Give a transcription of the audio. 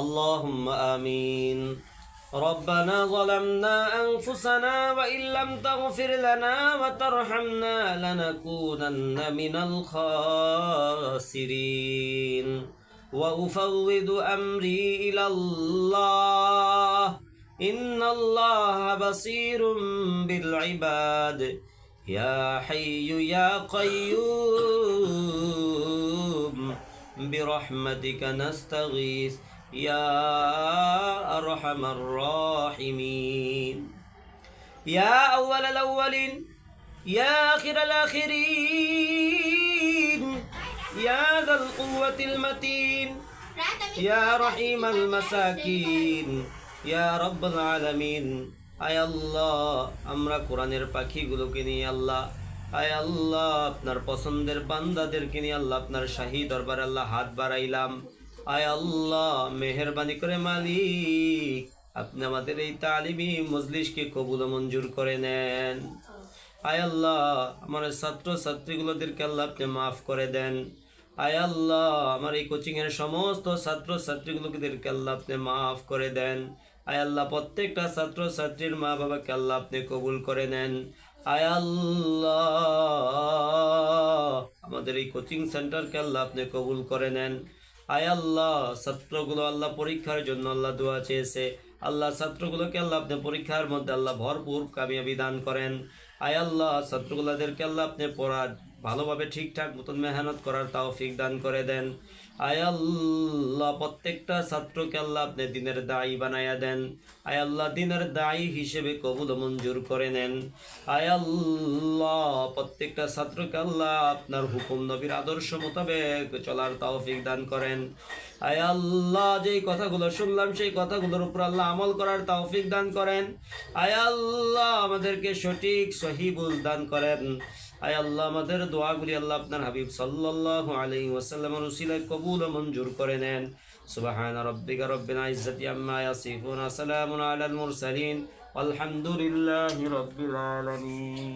اللهم آمين. ربنا ظلمنا أنفسنا وإن لم تغفر لنا وترحمنا لنكونن من الخاسرين. وأفوض أمري إلى الله إن الله بصير بالعباد. يا حي يا قيوم برحمتك نستغيث يا أرحم الراحمين. يا أول الأولين يا آخر الآخرين يا ذا القوة المتين يا رحيم المساكين يا رب العالمين. আয় আল্লাহ, আমরা কোরআনের পাখিগুলোকে নিয়ে আল্লাহ, আয় আল্লাহ আপনার পছন্দের বান্দাদেরকে নিয়ে আল্লাহ আপনার শাহী দরবার আল্লাহ হাত বাড়াইলাম। আয় আল্লাহ মেহেরবানি করে মালিক আপনি আমাদের এই তালিমি মজলিসকে কবুল ও মঞ্জুর করে নেন। আয় আল্লাহ আমার ছাত্র ছাত্রীগুলোদেরকে আল্লাহ আপনি মাফ করে দেন। আয় আল্লাহ আমার এই কোচিংয়ের সমস্ত ছাত্র ছাত্রীগুলোদেরকে আল্লাহ আপনি মাফ করে দেন। আয় আল্লাহ প্রত্যেকটা ছাত্র ছাত্রীর মা বাবাকে আল্লাহ আপনি কবুল করে নেন। আয় আল্লাহ আমাদের এই কোচিং সেন্টারকে আল্লাহ আপনি কবুল করে নেন। আয় আল্লাহ ছাত্রগুলো আল্লাহ পরীক্ষার জন্য আল্লাহ দোয়া চেয়েছে, আল্লাহ ছাত্রগুলোকে আল্লাহ আপনি পরীক্ষার মধ্যে আল্লাহ ভরপুর কামিয়াবি দান করেন। আয় আল্লাহ ছাত্রগুলোদেরকে আল্লাহ আপনি পড়ার ভালোভাবে ঠিকঠাক মতন মেহনত করার তৌফিক দান করে দেন। আয় আল্লাহ প্রত্যেকটা ছাত্রকে আল্লাহ আপনি দিনের দায়ী বানায়া দেন। আয় আল্লাহ দিনের দায়ী হিসেবে কবুল মঞ্জুর করে নেন। আয় আল্লাহ প্রত্যেকটা ছাত্রকে আল্লাহ আপনার হুকুম নবীর আদর্শ মোতাবেক চলার তৌফিক দান করেন। আয় আল্লাহ যেই কথাগুলো শুনলাম সেই কথাগুলোর উপর আল্লাহ আমল করার তৌফিক দান করেন। আয় আল্লাহ আমাদেরকে সঠিক সহি বুঝ দান করেন। আয় আল্লাহ আমাদের দোয়াগুলি আল্লাহ আপনার হাবিব সাল্লাল্লাহু আলাইহি ওয়াসাল্লামের উসিলায় কবুল ও মঞ্জুর করে নেন। সুবহান রাব্বিকা রাব্বিল ইজ্জাতি আম্মা ইয়াসিফুন, সালামুন আলাল মুরসালিন, আলহামদুলিল্লাহি রাব্বিল আলামিন।